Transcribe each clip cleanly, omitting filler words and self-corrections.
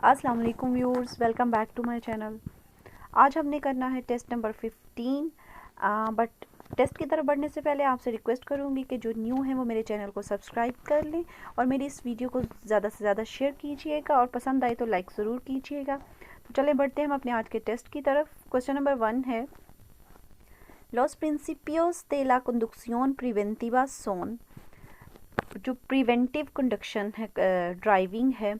अस्सलाम वालेकुम viewers, welcome back to my channel. आज हमने करना है टेस्ट नंबर 15। बट टेस्ट की तरफ बढ़ने से पहले आपसे रिक्वेस्ट करूंगी कि जो न्यू है वो मेरे चैनल को सब्सक्राइब कर लें और मेरी इस वीडियो को ज़्यादा से ज़्यादा शेयर कीजिएगा और पसंद आए तो लाइक ज़रूर कीजिएगा। तो चलें बढ़ते हैं हम अपने आज के टेस्ट की तरफ। क्वेश्चन नंबर 1 है, Los principios de la conducción preventiva son। जो प्रिवेंटिव कंडक्शन है, ड्राइविंग है,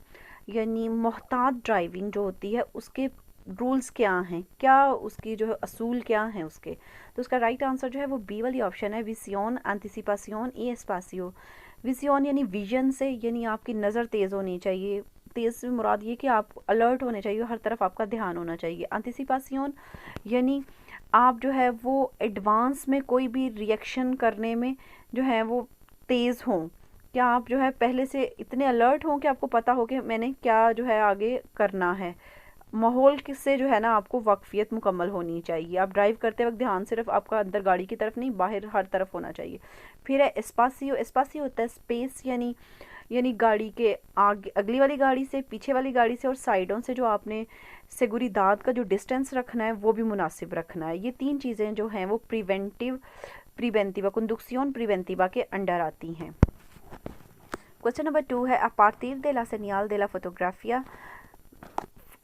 यानी मोहतात ड्राइविंग जो होती है, उसके रूल्स क्या हैं, क्या उसकी जो है असूल क्या हैं उसके। तो उसका राइट आंसर जो है वो बी वाली ऑप्शन है, विसियोन एंटिसिपासियोन ई एस्पासियो। विसियोन यानी विजन से, यानी आपकी नज़र तेज़ होनी चाहिए। तेज़ से मुराद ये कि आप अलर्ट होने चाहिए, हर तरफ आपका ध्यान होना चाहिए। एंटिसिपासियोन यानी आप जो है वो एडवांस में कोई भी रिएक्शन करने में जो है वो तेज़ हों। क्या आप जो है पहले से इतने अलर्ट हों कि आपको पता हो कि मैंने क्या जो है आगे करना है। माहौल से जो है ना आपको वाकफियत मुकम्मल होनी चाहिए। आप ड्राइव करते वक्त ध्यान सिर्फ आपका अंदर गाड़ी की तरफ नहीं, बाहर हर तरफ होना चाहिए। फिर है एस्पासियो। एस्पासियो होता है स्पेस, यानी गाड़ी के आगे, अगली वाली गाड़ी से, पीछे वाली गाड़ी से और साइडों से जो आपने सेगुरिदाद का जो डिस्टेंस रखना है वो भी मुनासिब रखना है। ये तीन चीज़ें जो हैं वो प्रिवेंटिवा कंडक्शन प्रिवेंटिवा के अंडर आती हैं। क्वेश्चन नंबर 2 है, a partir de la señal de la fotografía।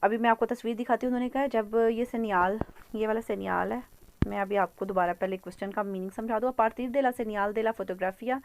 अभी मैं आपको तस्वीर दिखाती हूँ। उन्होंने कहा है जब ये सेनियाल, ये वाला सेनियाल है, मैं अभी आपको दोबारा पहले क्वेश्चन का मीनिंग समझा दूँ। पार्टिर दे ला सेनियाल दे ला फोटोग्राफिया,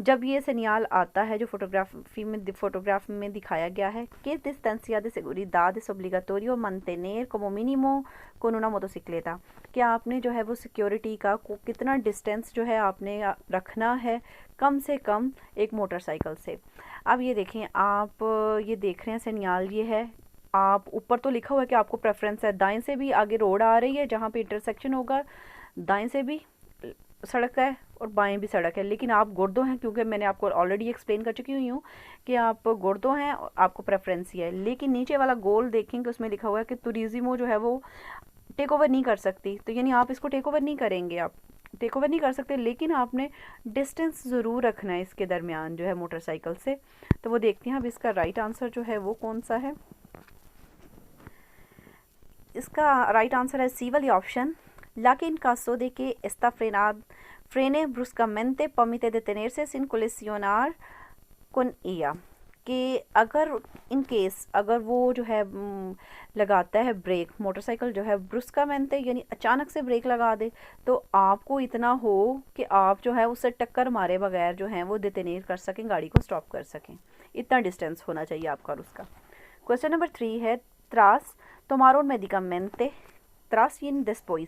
जब ये सेनियाल आता है जो फोटोग्राफ में दिखाया गया है, que distancia de seguridad es obligatorio mantener como mínimo con una motocicleta। कि आपने जो है वो सिक्योरिटी का कितना डिस्टेंस जो है आपने रखना है कम से कम एक मोटरसाइकिल से। अब ये देखें, आप ये देख रहे हैं सेनियाल ये है, आप ऊपर तो लिखा हुआ है कि आपको प्रेफरेंस है, दाएं से भी आगे रोड आ रही है जहाँ पे इंटरसेक्शन होगा, दाएं से भी सड़क है और बाएं भी सड़क है, लेकिन आप गुर्दो हैं, क्योंकि मैंने आपको ऑलरेडी एक्सप्लेन कर चुकी हुई हूँ कि आप गुर्दो हैं और आपको प्रेफरेंस ही है। लेकिन नीचे वाला गोल देखेंगे, उसमें लिखा हुआ है कि तुरिज्मो जो है वो टेक ओवर नहीं कर सकती। तो यानी आप इसको टेक ओवर नहीं करेंगे, आप टेक ओवर नहीं कर सकते, लेकिन आपने डिस्टेंस ज़रूर रखना है इसके दरमियान जो है मोटरसाइकिल से। तो वो देखते हैं अब इसका राइट आंसर जो है वो कौन सा है। इसका राइट आंसर है सी वाली option, la que en caso de que esta frene bruscamente permite detenerse sin colisionar con ella। कि अगर इन केस अगर वो जो है लगाता है ब्रेक, मोटरसाइकिल जो है ब्रुस्कामेंटे यानी अचानक से ब्रेक लगा दे, तो आपको इतना हो कि आप जो है उससे टक्कर मारे बगैर जो है वो डिटेनेट कर सकें, गाड़ी को स्टॉप कर सकें। इतना डिस्टेंस होना चाहिए आपका और उसका। क्वेश्चन नंबर 3 है, tras tomar un medicamente, tras y después,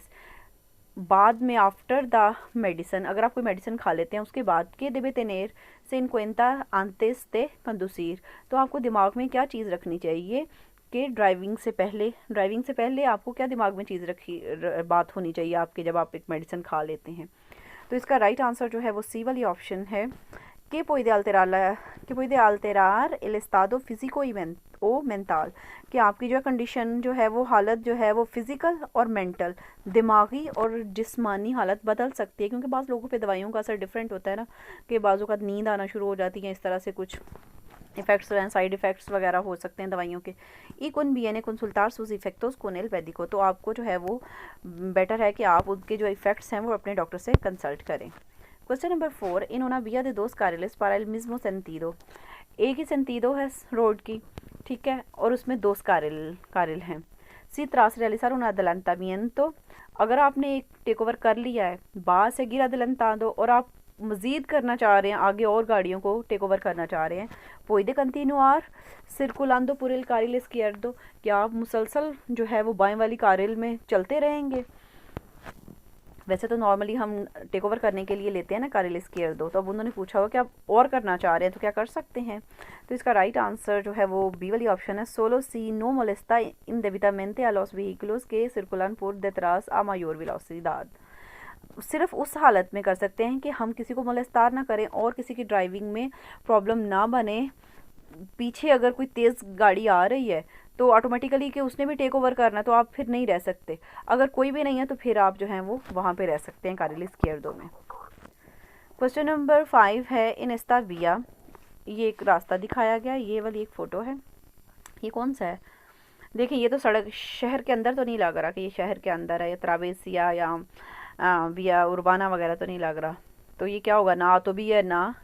बाद में, आफ्टर द मेडिसन, अगर आप कोई मेडिसिन खा लेते हैं उसके बाद, के देबे तेनेर से इनक्वेंटा आंतेस ते कंदुसीर। तो आपको दिमाग में क्या चीज़ रखनी चाहिए कि ड्राइविंग से पहले आपको क्या दिमाग में चीज़ बात होनी चाहिए आपके, जब आप एक मेडिसिन खा लेते हैं। तो इसका राइट आंसर जो है वो सी वाली ऑप्शन है, que puede alterar el estado físico y mental। कि आपकी जो कंडीशन जो है वो हालत जो है वो फिज़िकल और मेंटल, दिमागी और जिस्मानी हालत बदल सकती है, क्योंकि बाज़ लोगों पे दवाइयों का असर डिफरेंट होता है ना, कि बाज़ों का नींद आना शुरू हो जाती है, इस तरह से कुछ इफ़ेक्ट्स हैं, साइड इफ़ेक्ट्स वगैरह हो सकते हैं दवाइयों के। ई कुन बी एन कंसुल्टार सूज इफेक्टोस कोन एल वेदिको। तो आपको जो है वो बेटर है कि आप उनके जो इफ़ेक्ट्स हैं वो अपने डॉक्टर से कंसल्ट करें। क्वेश्चन नंबर 4, इन una vía de dos carriles para el mismo sentido। एक ही सेंटीडो है रोड की, ठीक है, और उसमें दो कारिल हैं। सी tras realizar un adelantamiento, अगर आपने एक टेक ओवर कर लिया है, बाद से गिर adelantado और आप मज़ीद करना चाह रहे हैं, आगे और गाड़ियों को टेक ओवर करना चाह रहे हैं, puede continuar circulando por el carril izquierdo, क्या आप मुसलसल जो है वो बाएं वाली कारिल में चलते रहेंगे। वैसे तो नॉर्मली हम टेक ओवर करने के लिए लेते हैं ना कारिल izquierdo, तो अब उन्होंने पूछा हो कि आप और करना चाह रहे हैं तो क्या कर सकते हैं। तो इसका राइट आंसर जो है वो बी वाली ऑप्शन है, solo si no molesta indebidamente a los vehículos que circulan por detrás a mayor velocidad। सिर्फ उस हालत में कर सकते हैं कि हम किसी को मोलेस्तार ना करें और किसी की ड्राइविंग में प्रॉब्लम ना बने। पीछे अगर कोई तेज़ गाड़ी आ रही है तो ऑटोमेटिकली कि उसने भी टेक ओवर करना है, तो आप फिर नहीं रह सकते। अगर कोई भी नहीं है तो फिर आप जो हैं वो वहाँ पे रह सकते हैं कारिल izquierdo में। क्वेश्चन नंबर 5 है, इन एस्ता विया, ये एक रास्ता दिखाया गया, ये वाली एक फ़ोटो है, ये कौन सा है? देखिए ये तो सड़क शहर के अंदर तो नहीं लग रहा कि ये शहर के अंदर है, या ट्रावेसिया या विया उर्बाना वगैरह तो नहीं लग रहा। तो ये क्या होगा? ना तो भी है ना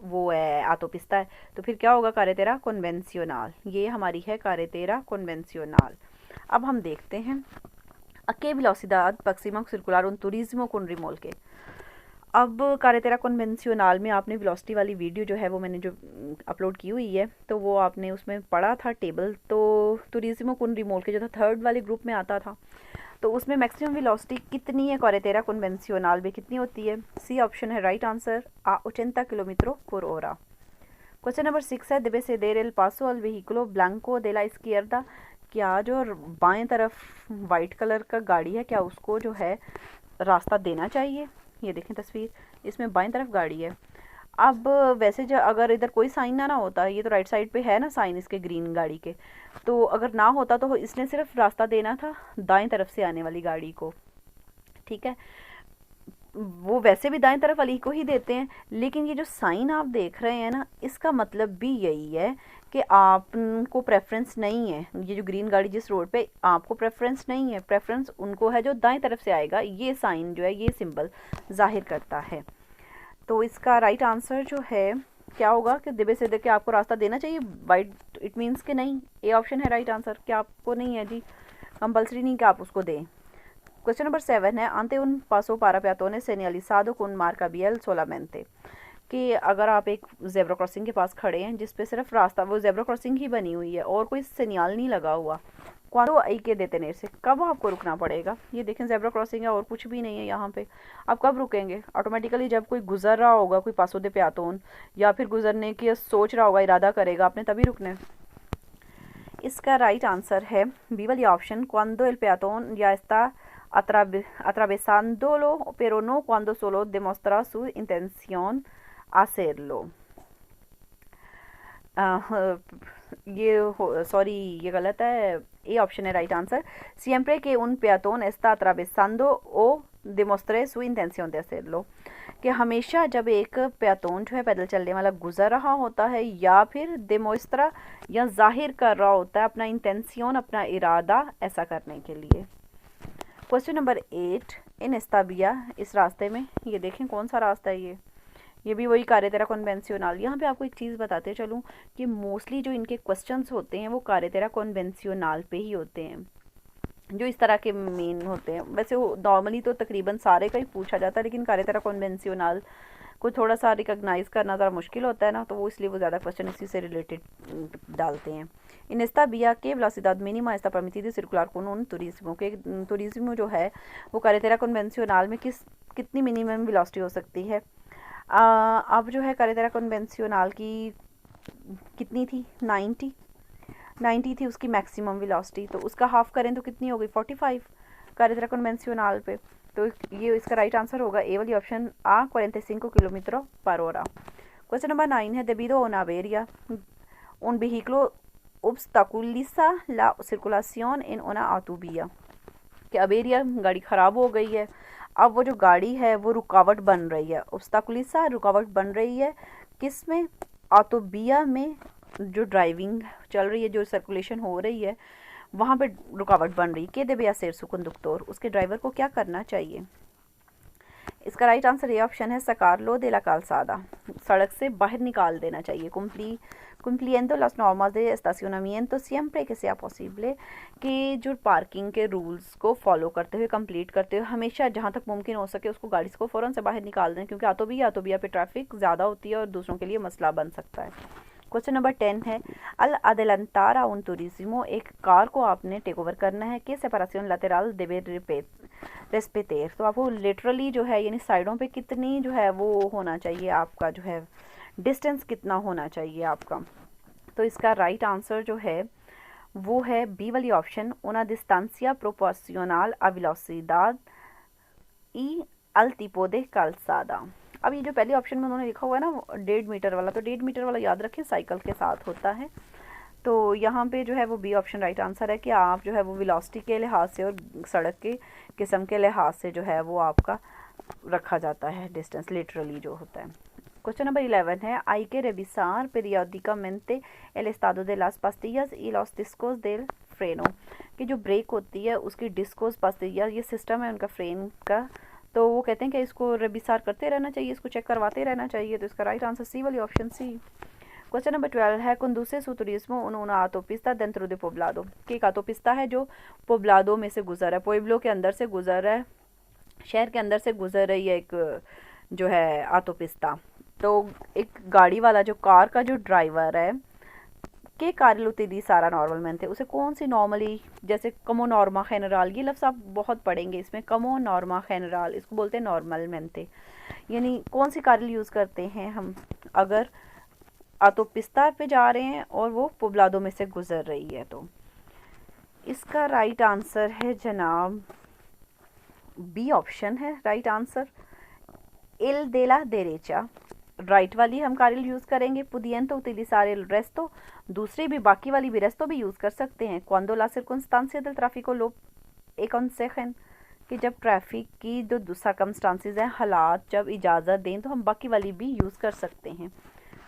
वो है आतोपिस्ता है। तो फिर क्या होगा? कारेतेरा कन्वेंसियोनाल। ये हमारी है कारेतेरा कन्वेंसियोनाल। अब हम देखते हैं a qué velocidad máxima circular un turismo con remolque। अब कारेतेरा कन्वेंसियोनाल में आपने वेलोसिटी वाली वीडियो जो है वो मैंने जो अपलोड की हुई है, तो वो आपने उसमें पढ़ा था टेबल। तो टूरिज्मो कुन रिमोल्के जो था थर्ड वाले ग्रुप में आता था, तो उसमें मैक्सिमम वेलोसिटी कितनी है कारेतेरा कन्वेंसियोनाल में, कितनी होती है? सी ऑप्शन है राइट आंसर, आ 80 किलोमीटर पर ओरा। क्वेश्चन नंबर 6 है debe ceder el paso al vehículo blanco de la izquierda। क्या जो बाएं तरफ वाइट कलर का गाड़ी है, क्या उसको जो है रास्ता देना चाहिए? ये देखें तस्वीर, इसमें बाएं तरफ गाड़ी है। अब वैसे जो अगर इधर कोई साइन ना होता, ये तो राइट साइड पे है ना साइन इसके ग्रीन गाड़ी के, तो अगर ना होता तो इसने सिर्फ रास्ता देना था दाएं तरफ से आने वाली गाड़ी को, ठीक है। वो वैसे भी दाएं तरफ वाली को ही देते हैं, लेकिन ये जो साइन आप देख रहे हैं ना, इसका मतलब भी यही है कि आपको प्रेफरेंस नहीं है। ये जो ग्रीन गाड़ी जिस रोड पे, आपको प्रेफरेंस नहीं है, प्रेफरेंस उनको है जो दाएं तरफ से आएगा। ये साइन जो है, ये सिंबल जाहिर करता है। तो इसका राइट आंसर जो है क्या होगा कि दिबे से देख के आपको रास्ता देना चाहिए वाइट, इट मीन्स कि नहीं। ए ऑप्शन है राइट आंसर, क्या आपको नहीं है जी, कंपल्सरी नहीं कि आप उसको दें। क्वेश्चन नंबर 7 है ante un paso para peatones señalizado con marca vial solamente। कि अगर आप एक जेब्रा क्रॉसिंग के पास खड़े हैं जिस पे सिर्फ रास्ता, वो जेब्रा क्रॉसिंग ही बनी हुई है और कोई सिग्नल नहीं लगा हुआ, क्वांडो आई के देतेनेर से, कब आपको रुकना पड़ेगा? ये देखें जेब्रा क्रॉसिंग है और कुछ भी नहीं है यहाँ पे, आप कब रुकेंगे? ऑटोमेटिकली जब कोई गुजर रहा होगा, कोई पासो दे पेatoन, या फिर गुजरने की सोच रहा होगा, इरादा करेगा आपने, तभी रुकना है। इसका राइट आंसर है बी वाली option, cuando el peatón ya está atravesándolo pero no cuando solo demuestra su intención hacerlo। ये सॉरी, ये गलत है। ए ऑप्शन है right answer, siempre que un peatón está atravesando o demuestre su intención de hacerlo। कि हमेशा जब एक पेतोन जो है पैदल चलने वाला गुजर रहा होता है, या फिर देमोस्त्रा या जाहिर कर रहा होता है अपना इंटेंसियोन, अपना इरादा ऐसा करने के लिए। क्वेश्चन नंबर 8 इन एस्ताबिया, इस रास्ते में, ये देखें कौन सा रास्ता है ये भी वही कारेतेरा कन्वेंसियोनाल। यहाँ पे आपको एक चीज़ बताते चलूँ कि मोस्टली जो इनके क्वेश्चंस होते हैं वो कारेतेरा कन्वेंसियोनाल पे ही होते हैं, जो इस तरह के मेन होते हैं। वैसे नॉर्मली तो तकरीबन सारे का ही पूछा जाता है, लेकिन कारेतेरा कन्वेंसियोनाल को थोड़ा सा रिकॉग्नाइज करना ज़रा मुश्किल होता है ना, तो वो इसलिए वो ज़्यादा क्वेश्चन इसी से रिलेटेड डालते हैं। इन एस्ताबिया के वेलोसिडad mínima está permitida circular con un turismo, के तुरिज्मो जो है वो कारेतेरा कन्वेंसियोनाल में कितनी मिनिमम वेलोसिटी हो सकती है? अब जो है कारेतेरा कन्वेंसियोनाल की कितनी थी? 90 थी उसकी मैक्सिमम वेलोसिटी, तो उसका हाफ करें तो कितनी हो गई? 45 कारेतेरा कन्वेंसियोनाल पे। तो ये इसका राइट आंसर होगा ए वाली ऑप्शन, आ 45 किलोमीटर पर hora। क्वेश्चन नंबर 9 है debido a una avería un vehículo obstaculiza la circulación en una autovía। कि अवेरिया, गाड़ी ख़राब हो गई है, अब वो जो गाड़ी है वो रुकावट बन रही है, obstaculiza रुकावट बन रही है किस में? ऑटोबिया में, जो ड्राइविंग चल रही है, जो सर्कुलेशन हो रही है, वहाँ पे रुकावट बन रही है। के देबे ser su conductor, उसके ड्राइवर को क्या करना चाहिए? इसका राइट आंसर ये ऑप्शन है, sacarlo de la calzada, सड़क से बाहर निकाल देना चाहिए। cumpliendo las normas de estacionamiento siempre que sea posible, कि जो पार्किंग के रूल्स को फॉलो करते हुए, कंप्लीट करते हुए, हमेशा जहाँ तक मुमकिन हो सके उसको गाड़ी को फ़ौरन से बाहर निकाल दें, क्योंकि आतोबिया पे ट्रैफिक ज़्यादा होती है और दूसरों के लिए मसला बन सकता है। क्वेश्चन नंबर 10 है अल अदेलंतार उन तुरिज्मो, एक कार को आपने टेक ओवर करना है, के सेपरेशन लातेराल देवे रेस्पेतेर। तो आपको लिटरली जो है यानी साइडों पे कितनी जो है वो होना चाहिए, आपका जो है डिस्टेंस कितना होना चाहिए आपका। तो इसका राइट आंसर जो है वो है बी वाली option, una distancia proporcional a velocidad y al tipo de calzada। अब ये जो पहले ऑप्शन में उन्होंने लिखा हुआ है ना 1.5 मीटर वाला, तो 1.5 मीटर वाला याद रखें साइकिल के साथ होता है। तो यहाँ पे जो है वो बी ऑप्शन राइट आंसर है कि आप जो है वो वेलोसिटी के लिहाज से और सड़क के किस्म के लिहाज से जो है वो आपका रखा जाता है डिस्टेंस, लिटरली जो होता है। Question number 11 है hay que revisar periódicamente el estado de las pastillas y los discos del freno, कि जो ब्रेक होती है उसकी डिस्कोस pastillas ये सिस्टम है उनका फ्रेन का, तो वो कहते हैं कि इसको रेबिसार करते रहना चाहिए, इसको चेक करवाते रहना चाहिए। तो इसका राइट आंसर सी वाली ऑप्शन सी। क्वेश्चन नंबर 12 है conduce su turismo en una autopista dentro de poblado, कि एक autopista है जो पोब्लादो में से गुजर है, पोइब्लो के अंदर से गुजर रहा है, शहर के अंदर से गुजर रही है एक जो है autopista। तो एक गाड़ी वाला जो कार का जो ड्राइवर है के कार्ल उtilizará नॉर्मलmente, उसे कौन सी नॉर्मली, जैसे कमो नॉर्मा जनरल, ये लफ्ज़ आप बहुत पढ़ेंगे इसमें, कमो नॉर्मा जनरल इसको बोलते हैं नॉर्मलmente, यानी कौन सी कार्ल यूज़ करते हैं हम अगर autopista पे जा रहे हैं और वो पोब्लादो में से गुजर रही है। तो इसका राइट आंसर है जनाब बी ऑप्शन है right answer, L de la derecha। Right वाली हम कार्ल यूज़ करेंगे, pudiendo utilizar el resto, दूसरी भी बाकी वाली भी रेस्तो भी यूज़ कर सकते हैं। cuando las circunstancias del tráfico lo aconsejen, कि जब ट्रैफिक की जो सर्कमस्टांसिस हैं, हालात जब इजाज़त दें तो हम बाकी वाली भी यूज़ कर सकते हैं।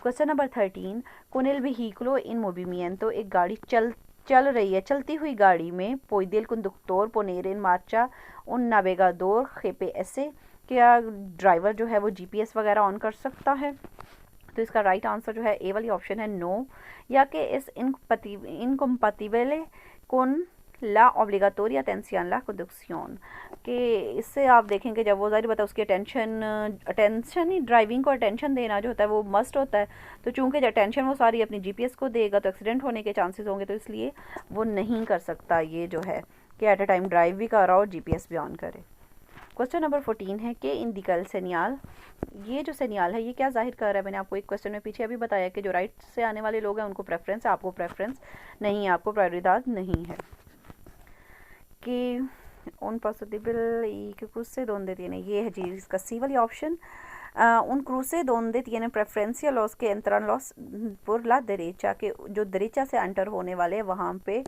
Question number 13, con el vehículo en movimiento, एक गाड़ी चल रही है, चलती हुई गाड़ी में puede el conductor poner en marcha un navegador GPS, क्या ड्राइवर जो है वो GPS वगैरह ऑन कर सकता है। तो इसका राइट आंसर जो है ए वाली ऑप्शन है नो, या कि इस incompatible con la obligatoria atención la conducción, कि इससे आप देखेंगे जब वो ज़ाहिर बता उसकी अटेंशन ही ड्राइविंग को अटेंशन देना जो होता है वो मस्ट होता है, तो चूंकि अटेंशन वो सारी अपनी GPS को देगा तो एक्सीडेंट होने के चांसेस होंगे, तो इसलिए वो नहीं कर सकता ये जो है कि एट अ टाइम ड्राइव भी कर रहा हो और GPS भी ऑन करे। क्वेश्चन नंबर 14 है कि इंडिकल सेनियाल, ये जो सेनियाल है ये क्या जाहिर कर रहा है, मैंने आपको एक क्वेश्चन में पीछे अभी बताया कि जो राइट से आने वाले लोग हैं उनको प्रेफरेंस है, आपको प्रेफरेंस नहीं है, आपको प्रायोरिटी नहीं है। कि उन possible y que cruce donde tiene, ये है जी इसका सी वाली option, un cruce donde tiene preferencia los que entran los por la derecha, के जो derecha से एंटर होने वाले वहाँ पे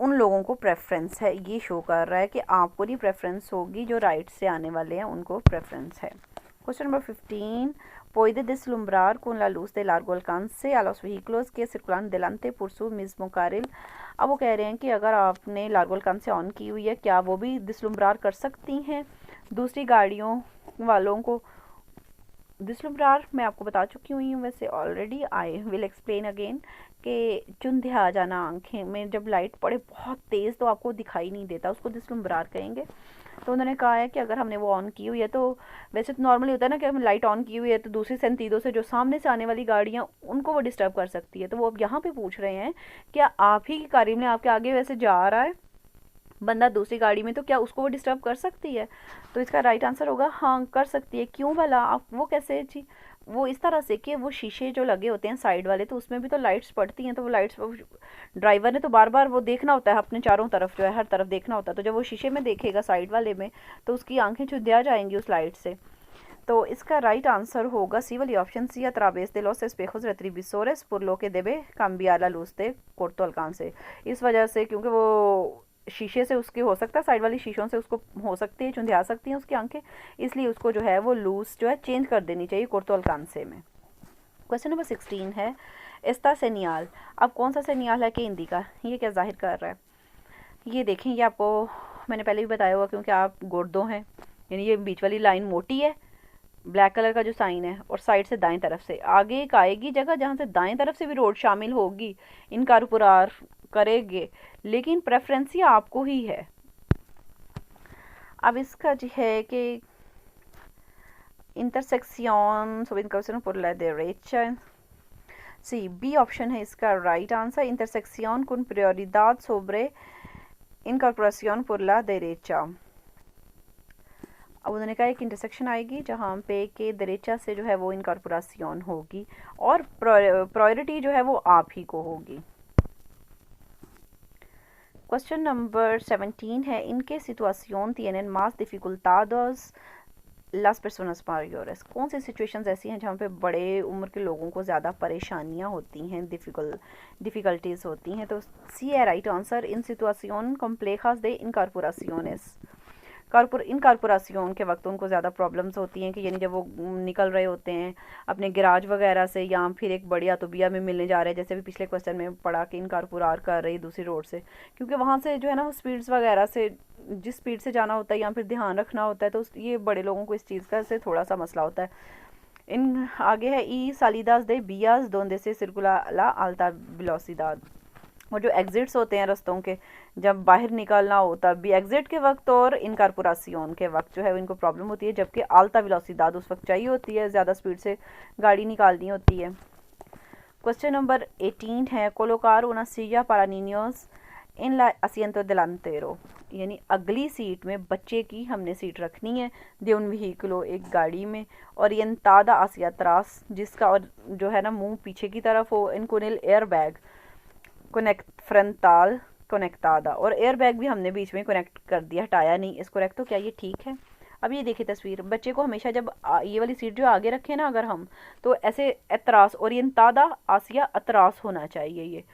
उन लोगों को प्रेफरेंस है, ये शो कर रहा है कि आपको नहीं प्रेफरेंस होगी, जो राइट से आने वाले हैं उनको प्रेफरेंस है। Question number 15, puede deslumbrar con la luz de largo alcance a los vehículos que circulan delante por su mismo carril। अब वो कह रहे हैं कि अगर आपने लार्गो alcance ऑन की हुई है, क्या वो भी डिसलुम्ब्रार कर सकती हैं दूसरी गाड़ियों वालों को। डिसलुम्ब्रार मैं आपको बता चुकी हुई हूँ वैसे already, I will explain again, कि चुंधे आ जाना आंखें में जब लाइट पड़े बहुत तेज़ तो आपको दिखाई नहीं देता, उसको डिसलुम्ब्रार कहेंगे। तो उन्होंने कहा है कि अगर हमने वो ऑन की हुई है, तो वैसे तो नॉर्मली होता है ना कि हम लाइट ऑन की हुई है तो दूसरी सेंतीदों से जो सामने से आने वाली गाड़ियाँ उनको वो डिस्टर्ब कर सकती है। तो वो अब यहाँ पे पूछ रहे हैं क्या आप ही की गाड़ी में आपके आगे वैसे जा रहा है बंदा दूसरी गाड़ी में, तो क्या उसको वो डिस्टर्ब कर सकती है। तो इसका राइट आंसर होगा हाँ कर सकती है। क्यों भला, आप वो कैसे जी, वो इस तरह से कि वो शीशे जो लगे होते हैं साइड वाले तो उसमें भी तो लाइट्स पड़ती हैं, तो वो लाइट्स ड्राइवर ने तो बार बार वो देखना होता है अपने चारों तरफ जो है हर तरफ देखना होता है, तो जब वो शीशे में देखेगा साइड वाले में तो उसकी आंखें चुंधिया जाएंगी उस लाइट से। तो इसका राइट आंसर होगा सी वाली option C, a través de los espejos retrovisores por lo que debe cambiar la luz de corto alcance। इस वजह से क्योंकि वो शीशे से उसके हो सकता है, साइड वाली शीशों से उसको हो सकती है चुंधिया सकती हैं उसकी आंखें, इसलिए उसको जो है वो लूज जो है चेंज कर देनी चाहिए कोर्तो alcance में। क्वेश्चन नंबर 16 है एस्ता सेनियाल, अब कौन सा सेनियाल है कि हिंदी का, ये क्या जाहिर कर रहा है। ये देखें, ये आपको मैंने पहले भी बताया हुआ क्योंकि आप गोर्दो हैं, यानी ये बीच वाली लाइन मोटी है, ब्लैक कलर का जो साइन है, और साइड से दाएं तरफ से आगे एक आएगी जगह जहाँ से दाएं तरफ से भी रोड शामिल होगी, इनकारपोरार करेंगे, लेकिन प्रेफरेंस ये आपको ही है। अब इसका जो है कि इंटरसेक्शन सुबिनकाउसन por la derecha, C B option है इसका right answer, intersection con prioridad sobre incorporación por la derecha। अब उन्होंने कहा एक इंटरसेक्शन आएगी जहाँ पे कि दरेचा से जो है वो इनकॉर्पोरेशन होगी और प्रायोरिटी जो है वो आप ही को होगी। क्वेश्चन नंबर 17 है इनके situation tienen más dificultades las personas mayores, कौन सी सिचुएशंस ऐसी हैं जहाँ पे बड़े उम्र के लोगों को ज़्यादा परेशानियाँ होती हैं, डिफ़िकल्टीज़ होती हैं। तो सी है right answer, in situation complejas de incorporaciones। Incorporation के वक्त उनको ज़्यादा प्रॉब्लम्स होती हैं कि यानी जब वो निकल रहे होते हैं अपने गैराज वगैरह से या फिर एक बड़ी आतोबिया में मिलने जा रहे हैं, जैसे भी पिछले क्वेश्चन में पढ़ा कि इनकारपोरार कर रही दूसरी रोड से, क्योंकि वहाँ से जो है ना स्पीड्स वगैरह से जिस स्पीड से जाना होता है या फिर ध्यान रखना होता है, तो ये बड़े लोगों को इस चीज़ का से थोड़ा सा मसला होता है। इन आगे है ई सालिदास दे बियास दोंदे से सिर्कुला आल्ता वेलोसिदाद। वो जो एग्जिट्स होते हैं रास्तों के, जब बाहर निकलना हो तब भी एग्जिट के वक्त और इनकारपोरेशन के वक्त जो है इनको प्रॉब्लम होती है, जबकि आल्ता वेलोसिदाद उस वक्त चाहिए होती है, ज़्यादा स्पीड से गाड़ी निकालनी होती है। क्वेश्चन नंबर 18 है कोलोकार una silla para niños en la asiento delantero, यानी अगली सीट में बच्चे की हमने सीट रखनी है दे उन व्हीकलो एक गाड़ी में, और यंतादा आसिया त्रास जिसका और जो है ना मुंह पीछे की तरफ हो, इनको नील एयर बैग कनेक्ट फ्रंटाल कनेक्टादा, और एयर बैग भी हमने बीच में कनेक्ट कर दिया, हटाया नहीं इसको रख। तो क्या ये ठीक है? अब ये देखिए तस्वीर, बच्चे को हमेशा जब ये वाली सीट जो आगे रखे ना अगर हम, तो ऐसे अतरास ओरियंतादा आसिया अतरास होना चाहिए ये।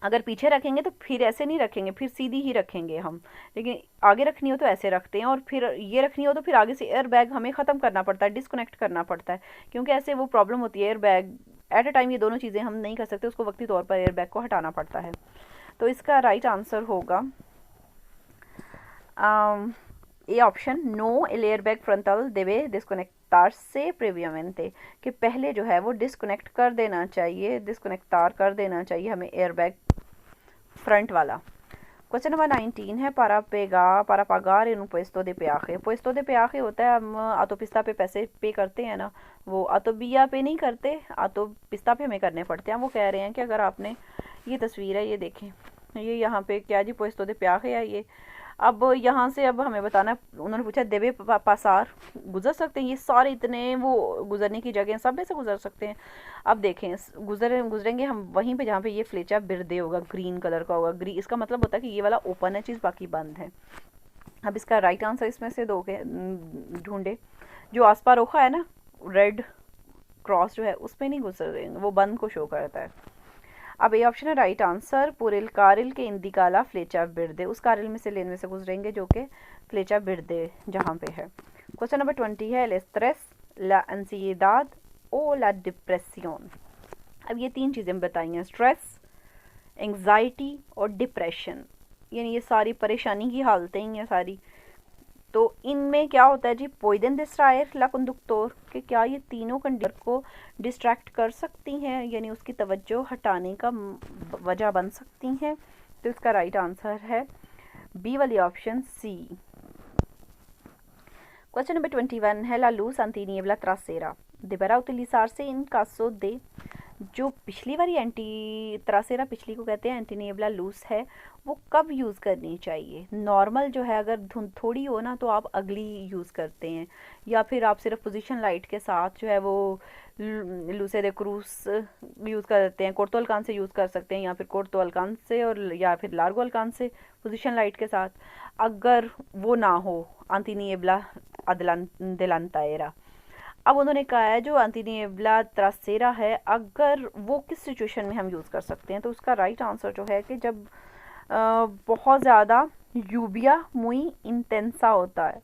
अगर पीछे रखेंगे तो फिर ऐसे नहीं रखेंगे, फिर सीधी ही रखेंगे हम, लेकिन आगे रखनी हो तो ऐसे रखते हैं, और फिर ये रखनी हो तो फिर आगे से एयर बैग हमें ख़त्म करना पड़ता है, डिस्कनेक्ट करना पड़ता है, क्योंकि ऐसे वो प्रॉब्लम होती है। Air bag at a time ये दोनों चीज़ें हम नहीं कर सकते, उसको वक्ती तौर पर एयर बैग को हटाना पड़ता है। तो इसका राइट आंसर होगा ए ऑप्शन, नो एल एयर बैग फ्रंटल देवे डिस्कनेक्टार से प्रीवियमेंटे, कि पहले जो है वो डिस्कनेक्ट कर देना चाहिए, डिस्कनेक्टार कर देना चाहिए हमें एयर बैग फ्रंट वाला। क्वेश्चन नंबर 19 है para pagar en un puesto de peaje। पुएस्तो दे पेआजे होता है, हम ऑटोपिस्ता पे पैसे पे करते हैं ना, वो ऑटोबिया पे नहीं करते, ऑटोपिस्ता पे हमें करने पड़ते हैं। वो कह रहे हैं कि अगर आपने, ये तस्वीर है ये देखें, ये यहाँ पे क्या जी पुएस्तो दे पेआजे है ये। अब यहाँ से अब हमें बताना, उन्होंने पूछा देवे पासार गुजर सकते हैं, ये सारे इतने वो गुजरने की जगह सब में से गुजर सकते हैं। अब देखें गुजरेंगे हम वहीं पे जहाँ पे ये फ्लेचा बिरदे होगा, ग्रीन कलर का होगा, इसका मतलब होता है कि ये वाला ओपन है चीज़, बाकी बंद है। अब इसका राइट आंसर इसमें से दो के ढूंढे, जो आसपास रोखा है ना रेड क्रॉस जो है उस पर नहीं गुजरेंगे, वो बंद को शो करता है। अब ये ऑप्शन है राइट आंसर, पुरिल कारिल के इंदिकाला फ्लेचा बिरदे, उस कारिल में से लेन में से गुजरेंगे जो कि फ्लेचा बिरदे जहाँ पे है। क्वेश्चन नंबर 20 है el estrés, la ansiedad o la depresión। अब ये तीन चीज़ें बताई हैं, स्ट्रेस, एंग्जाइटी और डिप्रेशन, यानी ये सारी परेशानी की हालतें ही हैं सारी। तो इनमें क्या होता है जी, pueden distraer la conductor, कि क्या ये तीनों कंडक्टर को डिस्ट्रैक्ट कर सकती हैं, यानी उसकी तवज्जो हटाने का वजह बन सकती हैं। तो इसका राइट आंसर है बी वाली ऑप्शन सी। क्वेश्चन नंबर 21 है la luz antiniebla trasera deberá utilizarse en caso de, जो पिछली वाली एंटी त्रासेरा पिछली को कहते हैं एंटीनिएबला लूज है, वो कब यूज़ करनी चाहिए? नॉर्मल जो है अगर धुंध थोड़ी हो ना तो आप अगली यूज़ करते हैं, या फिर आप सिर्फ पोजीशन लाइट के साथ जो है वो लूसे दे क्रूस यूज़ करते हैं, कोर्तो अल्कान से यूज़ कर सकते हैं, या फिर कोर्तो अल्कान से और या फिर लार्गो अल्कान से पोजीशन लाइट के साथ। अगर वो ना हो एंटीनिएबला देलांताएरा, अब उन्होंने कहा है जो एंटीनिएबला ट्रासेरा है अगर वो किस सिचुएशन में हम यूज़ कर सकते हैं, तो उसका राइट आंसर जो है कि जब बहुत ज़्यादा यूबिया मुई इंटेंसा होता है,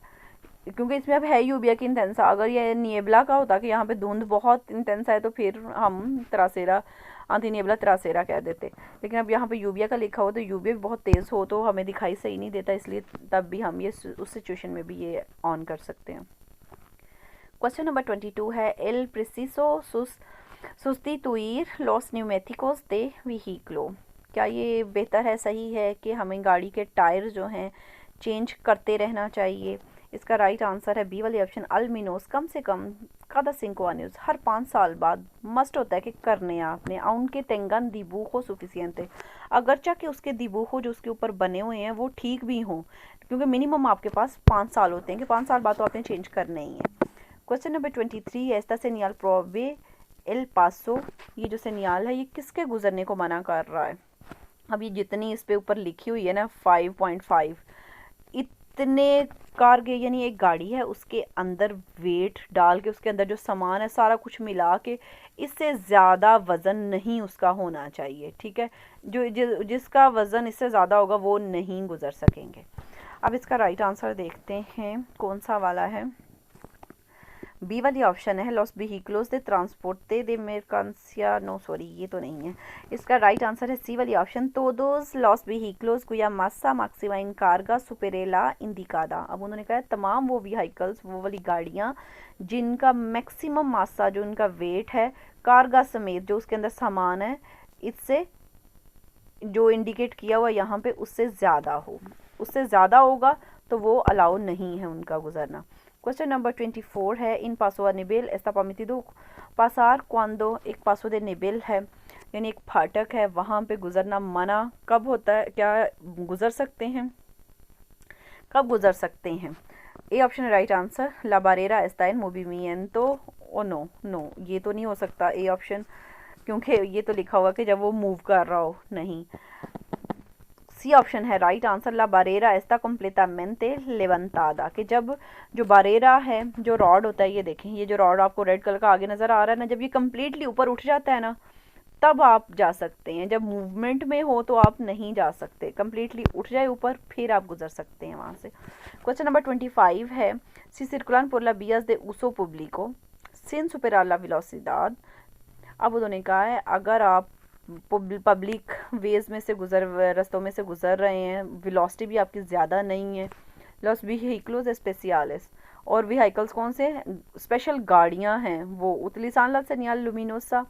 क्योंकि इसमें अब है यूबिया की इंटेंसा। अगर ये निएबला का होता कि यहाँ पे धुंध बहुत इंटेंसा है तो फिर हम ट्रासेरा एंटीनिएबला ट्रासेरा कह देते, लेकिन अब यहाँ पे यूबिया का लिखा हो तो यूबिया भी बहुत तेज़ हो तो हमें दिखाई सही नहीं देता, इसलिए तब भी हम ये उस सिचुएशन में भी ये ऑन कर सकते हैं। क्वेश्चन नंबर 22 है el preciso sustituir los neumáticos de vehículo, क्या ये बेहतर है, सही है कि हमें गाड़ी के टायर जो हैं चेंज करते रहना चाहिए? इसका राइट आंसर है बी वाली ऑप्शन, अल्मीनोस कम से कम cada 5 años, हर 5 साल बाद मस्ट होता है कि करने आपने aunque tengan dibujo suficiente, अगरचा कि उसके dibujo जो उसके ऊपर बने हुए हैं वो ठीक भी हों, क्योंकि मिनिमम आपके पास 5 साल होते हैं कि 5 साल बाद तो आपने चेंज करने ही है। क्वेश्चन नंबर 23 है esta señal prohíbe el paso, ये जो सेनियाल है ये किसके गुजरने को मना कर रहा है? अब ये जितनी इस पे ऊपर लिखी हुई है ना 5.5, इतने कारगे यानी एक गाड़ी है उसके अंदर वेट डाल के उसके अंदर जो सामान है सारा कुछ मिला के इससे ज़्यादा वज़न नहीं उसका होना चाहिए, ठीक है? जो जिसका वज़न इससे ज़्यादा होगा वो नहीं गुजर सकेंगे। अब इसका राइट आंसर देखते हैं कौन सा वाला है। बी वाली ऑप्शन है लॉस व्हीकलोस दे ट्रांसपोर्टे दे mercancía, नो सॉरी ये तो नहीं है। इसका राइट आंसर है सी वाली option, todos los vehículos cuya masa máxima en carga supere la indicada। अब उन्होंने कहा तमाम वो व्हीकल्स, वो वाली गाड़ियाँ जिनका मैक्सिमम मासा, जो उनका वेट है कार्गा समेत, जो उसके अंदर सामान है, इससे जो इंडिकेट किया हुआ यहाँ पे उससे ज़्यादा हो, उससे ज़्यादा होगा तो वो अलाउ नहीं है उनका गुजरना। क्वेश्चन नंबर 24 है इन पासो a nivel está permitido pasar cuando एक पासो दे निबिल है, यानी एक फाटक है, वहाँ पे गुजरना मना कब होता है, क्या गुजर सकते हैं, कब गुजर सकते हैं। ए ऑप्शन है राइट आंसर, ला बारेरा está en movimiento ओ नो, नो ये तो नहीं हो सकता ए ऑप्शन, क्योंकि ये तो लिखा हुआ कि जब वो मूव कर रहा हो, नहीं। सी ऑप्शन है राइट आंसर, ला बारेरा एस्ता completamente levantada, कि जब जो बारेरा है, जो रॉड होता है, ये देखें, ये जो रॉड आपको रेड कलर का आगे नज़र आ रहा है ना, जब ये कम्प्लीटली ऊपर उठ जाता है ना, तब आप जा सकते हैं। जब मूवमेंट में हो तो आप नहीं जा सकते, कम्प्लीटली उठ जाए ऊपर फिर आप गुजर सकते हैं वहाँ से। क्वेश्चन नंबर 25 है सी circulan por las vías de uso público sin superar la velocidad। अब उन्होंने कहा है अगर आप पब्लिक वेज में से रास्तों में से गुजर रहे हैं, वेलोसिटी भी आपकी ज़्यादा नहीं है, लॉस व्हीकलोस स्पेसियालिस, और व्हीकल्स कौन से स्पेशल गाड़ियां हैं, वो उतलिसान ला सेनियल लुमिनोसा,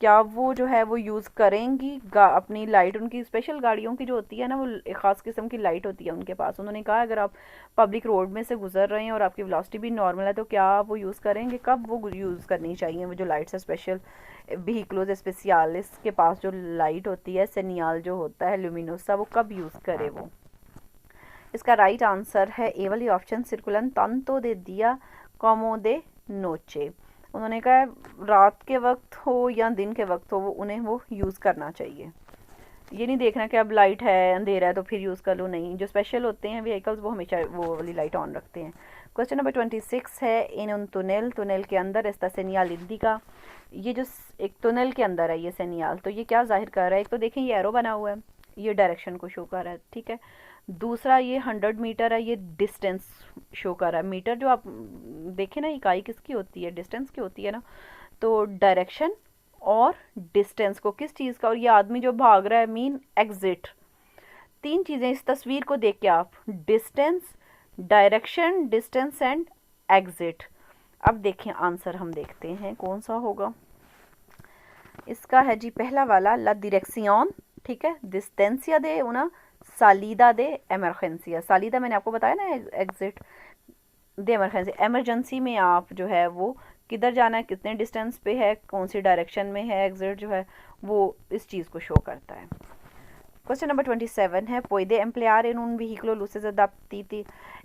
क्या वो जो है वो यूज़ करेंगी अपनी लाइट, उनकी स्पेशल गाड़ियों की जो होती है ना, वो एक ख़ास किस्म की लाइट होती है उनके पास। उन्होंने कहा अगर आप पब्लिक रोड में से गुजर रहे हैं और आपकी वेलोसिटी भी नॉर्मल है तो क्या वो यूज़ करेंगे, कब वो यूज़ करनी चाहिए वो जो लाइट्स है स्पेशल व्हीकलोस स्पेसियालिस के पास जो लाइट होती है, सेनियल जो होता है लुमिनोसा, वो कब यूज़ करे वो। इसका राइट आंसर है ए वाली ऑप्शन, सर्कुलन तंतो दे दिया कॉमो दे नोचे। उन्होंने कहा रात के वक्त हो या दिन के वक्त हो, वो उन्हें वो यूज़ करना चाहिए। ये नहीं देखना कि अब लाइट है अंधेरा है तो फिर यूज़ कर लो, नहीं, जो स्पेशल होते हैं व्हीकल्स वो हमेशा वो वाली लाइट ऑन रखते हैं। क्वेश्चन नंबर 26 है इन उन टनल के अंदर एस्ता सेनियल इंडिका, ये जो एक टनल के अंदर है ये सेनियल, तो ये क्या जाहिर कर रहा है, एक तो देखें ये एरो बना हुआ है, ये डायरेक्शन को शो कर रहा है, ठीक है। दूसरा ये 100 मीटर है, ये डिस्टेंस शो कर रहा है। मीटर जो आप देखें ना इकाई किसकी होती है, डिस्टेंस की होती है ना, तो डायरेक्शन और डिस्टेंस को किस चीज़ का, और ये आदमी जो भाग रहा है मीन एग्जिट, तीन चीज़ें इस तस्वीर को देख के आप, distance, direction, distance and exit. अब देखें आंसर हम देखते हैं कौन सा होगा। इसका है जी पहला वाला ला डायरेक्शन, ठीक है, डिस्टेंसिया दे उना सालिदा दे एमरजेंसिया, सालिदा मैंने आपको बताया ना एग्जिट दे एमरजेंसी, एमरजेंसी में आप जो है वो किधर जाना है, कितने डिस्टेंस पे है, कौन सी डायरेक्शन में है, एग्जिट जो है वो इस चीज़ को शो करता है। क्वेश्चन नंबर 27 है puede emplear en un vehículo luces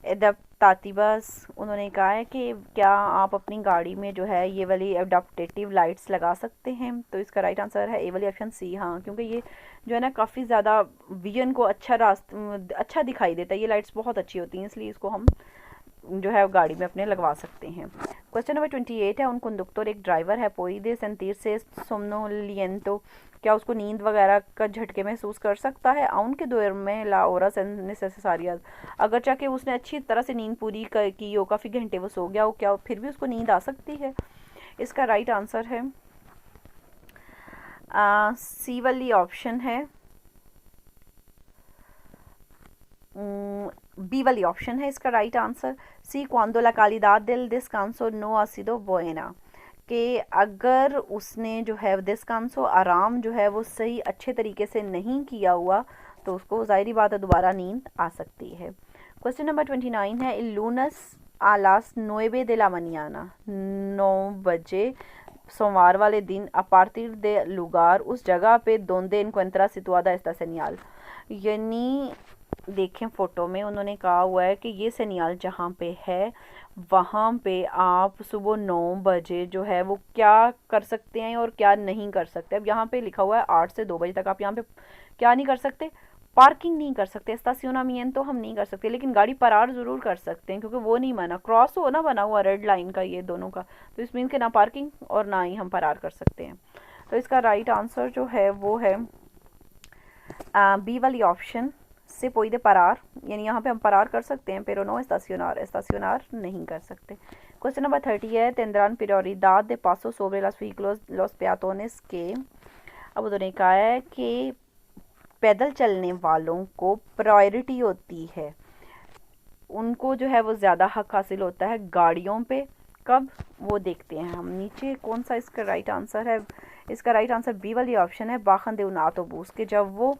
adaptativas। उन्होंने कहा है कि क्या आप अपनी गाड़ी में जो है ये वाली एडाप्टेटिव लाइट्स लगा सकते हैं, तो इसका राइट आंसर है ए वाली ऑप्शन सी, हाँ, क्योंकि ये जो है ना काफ़ी ज़्यादा विजन को अच्छा दिखाई देता है, ये लाइट्स बहुत अच्छी होती हैं, इसलिए इसको हम जो है गाड़ी में अपने लगवा सकते हैं। क्वेश्चन नंबर 28 है उन कंडक्टर एक ड्राइवर है पुede sentir se somnoliento, क्या उसको नींद वगैरह का झटके महसूस कर सकता है, आउन के दौर में ला होras necesarias, अगर चाहे उसने अच्छी तरह से नींद पूरी की हो, काफ़ी घंटे वो सो गया हो, क्या फिर भी उसको नींद आ सकती है। इसका राइट आंसर है सी वाली ऑप्शन है, बी वाली ऑप्शन है इसका राइट आंसर, सी cuando la calidad del descanso no ha sido buena, कि अगर उसने जो है descanso आराम जो है वो सही अच्छे तरीके से नहीं किया हुआ तो उसको ज़ाहिरी बात है दोबारा नींद आ सकती है। क्वेश्चन नंबर 29 है el lunes a las 9 de la mañana, 9 बजे सोमवार वाले दिन a partir de lugar उस जगह पे donde encuentra situada esta señal, यानी देखें फ़ोटो में उन्होंने कहा हुआ है कि ये सेनियल जहाँ पे है वहाँ पे आप सुबह 9 बजे जो है वो क्या कर सकते हैं और क्या नहीं कर सकते। अब यहाँ पे लिखा हुआ है 8 से 2 बजे तक आप यहाँ पे क्या नहीं कर सकते, पार्किंग नहीं कर सकते, estacionamiento हम नहीं कर सकते, लेकिन गाड़ी पार ज़रूर कर सकते हैं क्योंकि वो नहीं माना, क्रॉस हो ना बना हुआ रेड लाइन का ये दोनों का, तो इस मीन के ना पार्किंग और ना ही हम पार कर सकते हैं। तो इसका राइट आंसर जो है वो है बी वाली ऑप्शन se puede parar, यानी यहाँ पे हम parar कर सकते हैं, pero no estacionar नहीं कर सकते। क्वेश्चन नंबर 30 है, tendrán prioridad de paso sobre los vehículos los peatones que, अब उन्होंने कहा है कि पैदल चलने वालों को प्रायोरिटी होती है, उनको जो है वो ज़्यादा हक हासिल होता है गाड़ियों पे। कब, वो देखते हैं हम नीचे। कौन सा इसका राइट आंसर है? इसका राइट आंसर बी वाली ऑप्शन है, बाखन दे उन ऑटोबूस के, जब वो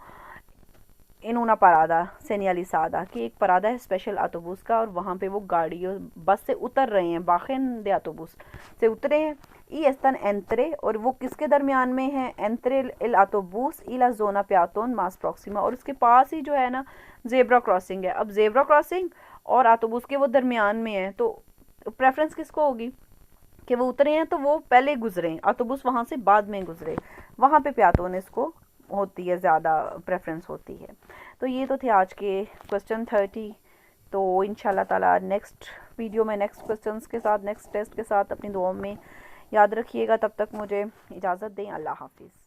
इन una parada señalizada, कि एक परादा है स्पेशल ऑटोबूस का और वहाँ पे वो गाड़ियों बस से उतर रहे हैं, बाखन दे ऑटोबूस से उतरे हैं। y están entre, और वो किसके दरमियान में है? entre el autobús y la zona peatón más próxima, और उसके पास ही जो है ना जेब्रा क्रॉसिंग है। अब जेब्रा क्रॉसिंग और ऑटोबूस के वो दरमियान में है, तो प्रेफरेंस किसको होगी कि वो उतरे हैं तो वो पहले गुजरे, ऑटोबूस वहाँ से बाद में गुजरे, वहाँ पे पेatones को होती है, ज़्यादा प्रेफरेंस होती है। तो ये तो थे आज के क्वेश्चन 30। तो इंशाल्लाह ताला नेक्स्ट वीडियो में नेक्स्ट क्वेश्चंस के साथ, नेक्स्ट टेस्ट के साथ अपनी दुआओं में याद रखिएगा। तब तक मुझे इजाज़त दें। अल्लाह हाफिज़।